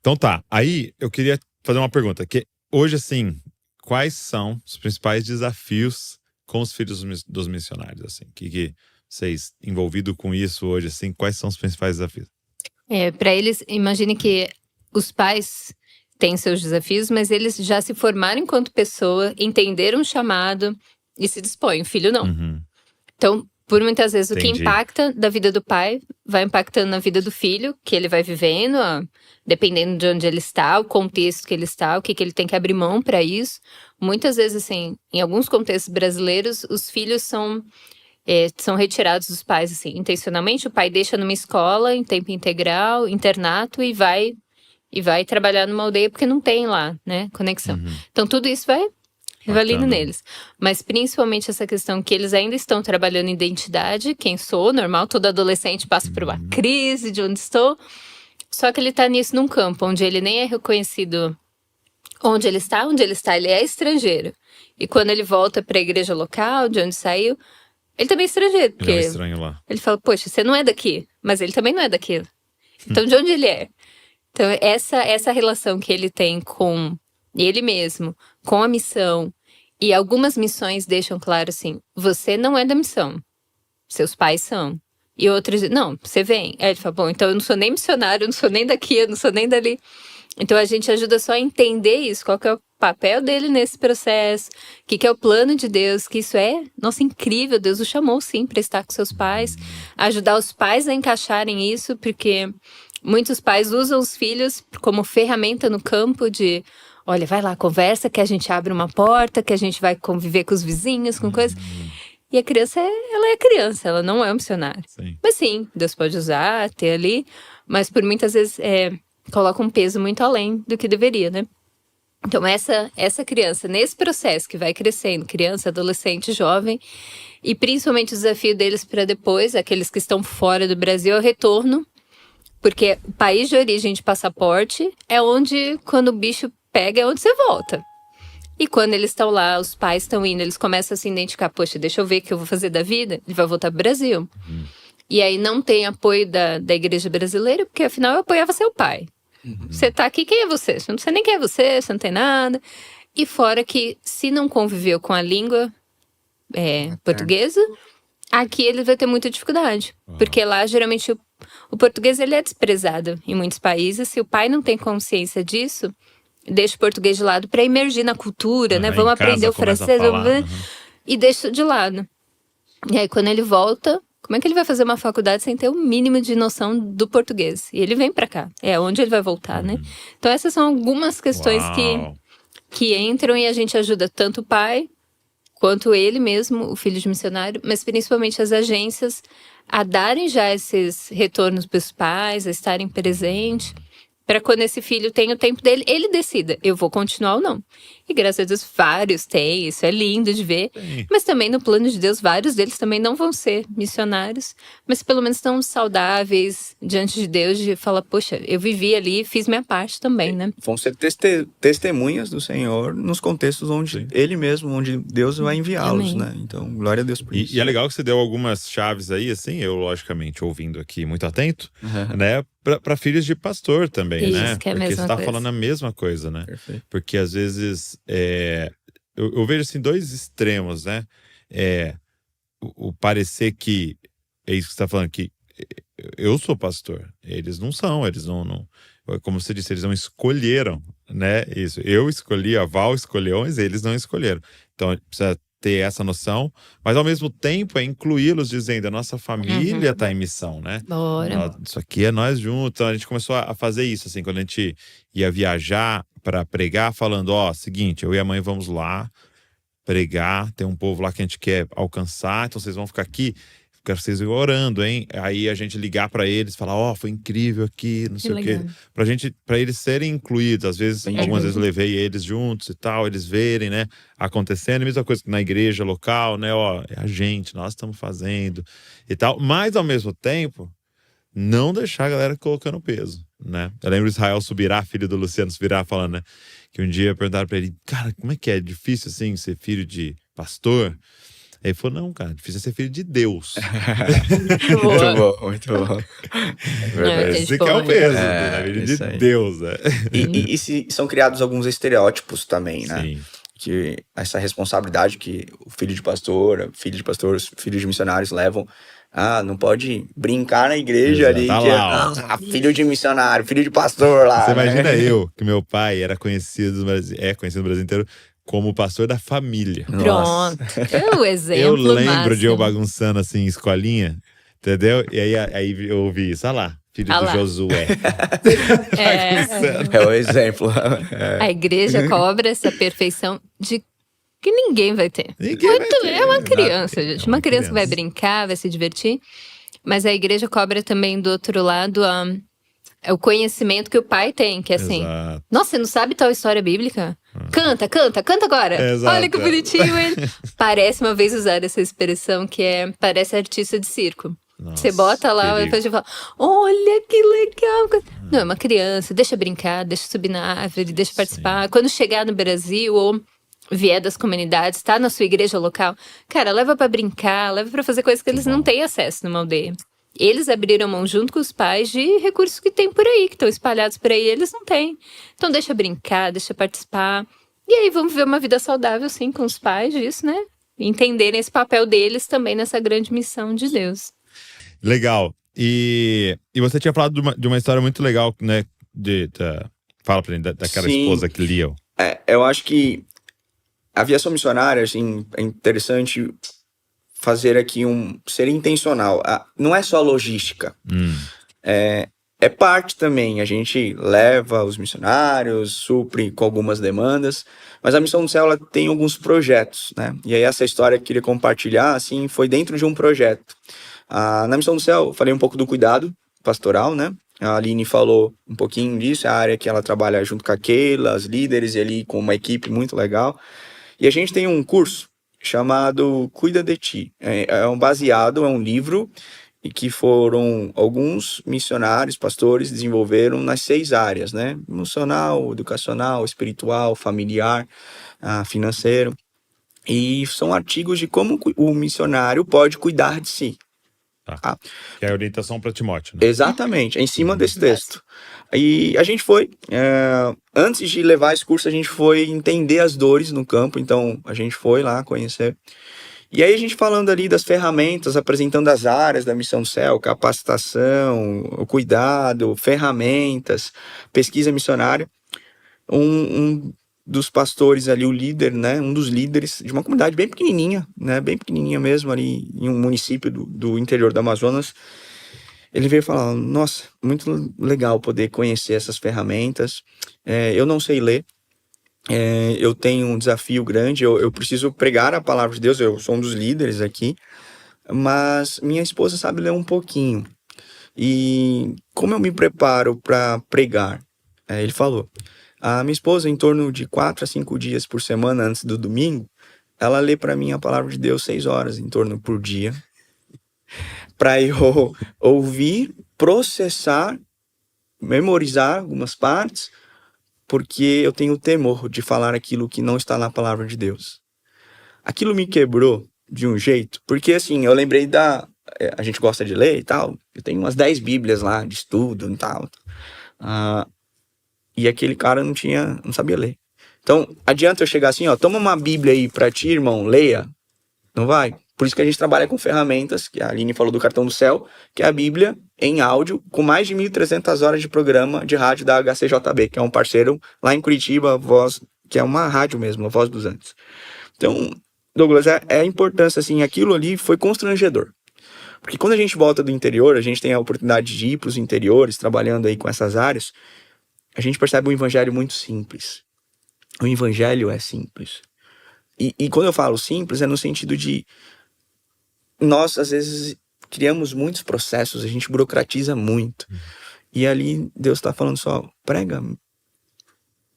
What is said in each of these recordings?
Então tá, aí eu queria fazer uma pergunta, que hoje, assim, quais são os principais desafios com os filhos dos missionários, assim? Que vocês, envolvidos com isso hoje, assim, quais são os principais desafios? Para eles, imagine que os pais têm seus desafios, mas eles já se formaram enquanto pessoa, entenderam o chamado e se dispõem. O filho não. Uhum. Então, por muitas vezes, o que Entendi. impacta da vida do pai vai impactando na vida do filho, que ele vai vivendo, dependendo de onde ele está, o contexto que ele está, o que ele tem que abrir mão para isso. Muitas vezes, assim, em alguns contextos brasileiros, os filhos são retirados dos pais, assim, intencionalmente. O pai deixa numa escola em tempo integral, internato, e vai trabalhar numa aldeia porque não tem lá, né, conexão. Uhum. Então, tudo isso vai valendo Bacana. neles. Mas principalmente essa questão que eles ainda estão trabalhando em identidade, quem sou, normal, todo adolescente passa por uma crise de onde estou. Só que ele tá nisso num campo onde ele nem é reconhecido onde ele está, ele é estrangeiro. E quando ele volta para a igreja local, de onde saiu, ele também é estrangeiro. Porque Ele é um estranho lá. ele fala, poxa, você não é daqui, mas ele também não é daquilo. Então, de onde ele é? Então, essa relação que ele tem com ele mesmo, com a missão, e algumas missões deixam claro assim, você não é da missão, seus pais são. E outros, não, você vem. Aí ele fala, bom, então eu não sou nem missionário, eu não sou nem daqui, eu não sou nem dali. Então a gente ajuda só a entender isso, qual que é o papel dele nesse processo, o que é o plano de Deus, que isso é, nossa, incrível, Deus o chamou sim para estar com seus pais, ajudar os pais a encaixarem isso, porque muitos pais usam os filhos como ferramenta no campo de, olha, vai lá, conversa que a gente abre uma porta, que a gente vai conviver com os vizinhos, com coisas. E a criança, ela é criança, ela não é um missionário. Sim. Mas sim, Deus pode usar, ter ali, mas por muitas vezes coloca um peso muito além do que deveria, né? Então essa criança, nesse processo que vai crescendo, criança, adolescente, jovem, e principalmente o desafio deles para depois, aqueles que estão fora do Brasil, é o retorno, porque o país de origem de passaporte é onde, quando o bicho pega, é onde você volta. E quando eles estão lá, os pais estão indo, eles começam a se identificar, poxa, deixa eu ver o que eu vou fazer da vida, ele vai voltar pro Brasil. E aí não tem apoio da igreja brasileira, porque afinal eu apoiava seu pai. Você tá aqui, quem é você? Você não sei nem quem é você, você não tem nada. E fora que, se não conviveu com a língua portuguesa, aqui ele vai ter muita dificuldade. Porque lá, geralmente, o português ele é desprezado em muitos países. Se o pai não tem consciência disso, deixa o português de lado para emergir na cultura, né? Vamos aprender o francês, e deixa isso de lado. E aí, quando ele volta, como é que ele vai fazer uma faculdade sem ter o mínimo de noção do português? E ele vem pra cá. É onde ele vai voltar, né? Então, essas são algumas questões que entram e a gente ajuda tanto o pai, quanto ele mesmo, o filho de missionário, mas principalmente as agências a darem já esses retornos para os pais, a estarem presentes, para quando esse filho tem o tempo dele, ele decida, eu vou continuar ou não. E graças a Deus, vários têm, isso é lindo de ver. Sim. Mas também no plano de Deus, vários deles também não vão ser missionários, mas pelo menos estão saudáveis diante de Deus, de falar, poxa, eu vivi ali, fiz minha parte também, né? Vão ser testemunhas do Senhor nos contextos onde Ele mesmo, onde Deus vai enviá-los, né? Então, glória a Deus por isso. E é legal que você deu algumas chaves aí, assim, eu logicamente ouvindo aqui muito atento, né? Para filhos de pastor também, Isso, né? que é a Porque mesma você tá coisa. falando a mesma coisa, né? Perfeito. Porque às vezes eu vejo assim dois extremos, né? O parecer que é isso que você tá falando, que eu sou pastor, eles não são, eles não como você disse, eles não escolheram, né? Isso, eu escolhi, a Val escolheu, mas eles não escolheram. Então precisa ter essa noção, mas ao mesmo tempo é incluí-los dizendo, a nossa família tá em missão, né? Bora. Isso aqui é nós juntos. Então a gente começou a fazer isso, assim, quando a gente ia viajar para pregar, falando, seguinte, eu e a mãe vamos lá pregar, tem um povo lá que a gente quer alcançar, então vocês vão ficar aqui, quero que vocês ir orando, hein? Aí a gente ligar para eles, falar, foi incrível aqui, não sei o quê. Para eles serem incluídos, às vezes, algumas vezes eu levei eles juntos e tal, eles verem, né, acontecendo, a mesma coisa que na igreja local, né, é a gente, nós estamos fazendo e tal, mas ao mesmo tempo, não deixar a galera colocando peso, né? Eu lembro Israel Subirá, filho do Luciano Subirá, falando, né, que um dia perguntaram para ele, cara, como é que é difícil, assim, ser filho de pastor? Aí ele falou, não, cara, difícil é ser filho de Deus. Boa. Muito bom, muito bom. Verdade. Esse que é o peso, né? Filho isso de aí. Deus, né? E são criados alguns estereótipos também, né? Sim. Que essa responsabilidade que o filho de pastor, filhos de missionários levam. Não pode brincar na igreja ali, Tá que lá, filho de missionário, filho de pastor lá. Você né? imagina eu, que meu pai era conhecido conhecido no Brasil inteiro como pastor da família. Pronto. É o exemplo Eu lembro de eu máximo. bagunçando assim, escolinha, entendeu? E aí eu ouvi isso, olha lá, filho Ah de lá. Josué. É o exemplo. A igreja cobra essa perfeição de que ninguém vai ter. Ninguém vai ter, É uma criança, exato. gente. É uma Uma criança que vai criança. brincar, vai se divertir. Mas a igreja cobra também do outro lado o conhecimento que o pai tem, que é assim. Exato. Nossa, você não sabe tal história bíblica? Canta agora. Exato. Olha que bonitinho ele. Parece, uma vez usar essa expressão que parece artista de circo. Nossa, Você bota lá, perigo. depois você fala, olha que legal. Não, é uma criança, deixa brincar, deixa subir na árvore, deixa participar. Quando chegar no Brasil ou vier das comunidades, tá na sua igreja local, cara, leva pra brincar, leva pra fazer coisas que eles não têm acesso numa aldeia. Eles abriram mão junto com os pais de recursos que tem por aí, que estão espalhados por aí, eles não têm. Então deixa brincar, deixa participar. E aí vamos ver uma vida saudável, sim, com os pais disso, né? Entenderem esse papel deles também nessa grande missão de Deus. Legal. E você tinha falado de uma história muito legal, né? Fala pra mim, daquela Sim. esposa que lia. Eu acho que a aviação missionária, assim, é interessante fazer aqui ser intencional. Não é só logística. É parte também. A gente leva os missionários, supre com algumas demandas, mas a Missão do Céu, ela tem alguns projetos, né? E aí essa história que eu queria compartilhar, assim, foi dentro de um projeto. Na Missão do Céu, eu falei um pouco do cuidado pastoral, né? A Aline falou um pouquinho disso, é a área que ela trabalha junto com a Keila, as líderes, e ali com uma equipe muito legal. E a gente tem um curso chamado Cuida de Ti. É um livro e que foram alguns missionários, pastores, desenvolveram nas 6 áreas, né? Emocional, educacional, espiritual, familiar, financeiro. E são artigos de como o missionário pode cuidar de si. Tá. Que é a orientação para Timóteo, né? Exatamente, é em cima desse texto. E a gente foi, antes de levar esse curso, a gente foi entender as dores no campo, então a gente foi lá conhecer. E aí a gente falando ali das ferramentas, apresentando as áreas da Missão do Céu, capacitação, o cuidado, ferramentas, pesquisa missionária. Um dos pastores ali, o líder, né, um dos líderes de uma comunidade bem pequenininha, né, bem pequenininha mesmo, ali em um município do interior do Amazonas, ele veio falar, nossa, muito legal poder conhecer essas ferramentas, eu não sei ler, eu tenho um desafio grande, eu preciso pregar a palavra de Deus, eu sou um dos líderes aqui, mas minha esposa sabe ler um pouquinho, e como eu me preparo para pregar? Ele falou, a minha esposa, em torno de 4 a 5 dias por semana antes do domingo, ela lê para mim a palavra de Deus 6 horas em torno por dia, para eu ouvir, processar, memorizar algumas partes, porque eu tenho temor de falar aquilo que não está na palavra de Deus. Aquilo me quebrou de um jeito, porque assim, eu lembrei a gente gosta de ler e tal, eu tenho umas 10 bíblias lá de estudo e tal, e aquele cara não sabia ler. Então, adianta eu chegar assim, toma uma bíblia aí pra ti, irmão, leia. Não vai. Por isso que a gente trabalha com ferramentas, que a Aline falou do Cartão do Céu, que é a Bíblia em áudio, com mais de 1.300 horas de programa de rádio da HCJB, que é um parceiro lá em Curitiba, que é uma rádio mesmo, a Voz dos Andes. Então, Douglas, a importância, assim, aquilo ali foi constrangedor. Porque quando a gente volta do interior, a gente tem a oportunidade de ir para os interiores, trabalhando aí com essas áreas, a gente percebe um evangelho muito simples. O evangelho é simples. E quando eu falo simples, é no sentido de nós, às vezes, criamos muitos processos, a gente burocratiza muito. E ali Deus está falando só, prega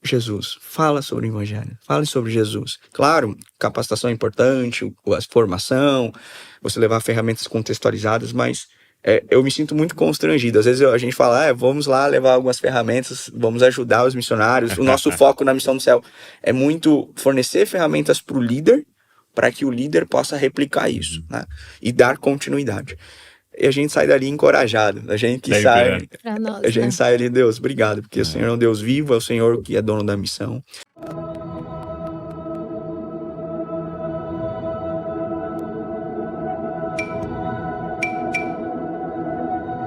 Jesus, fala sobre o evangelho, fale sobre Jesus. Claro, capacitação é importante, a formação, você levar ferramentas contextualizadas, mas eu me sinto muito constrangido. Às vezes a gente fala, vamos lá levar algumas ferramentas, vamos ajudar os missionários. O nosso foco na Missão do Céu é muito fornecer ferramentas para o líder, para que o líder possa replicar isso, né? E dar continuidade. E a gente sai dali encorajado. A gente sai ali, Deus, obrigado, porque o Senhor é um Deus vivo, é o Senhor que é dono da missão.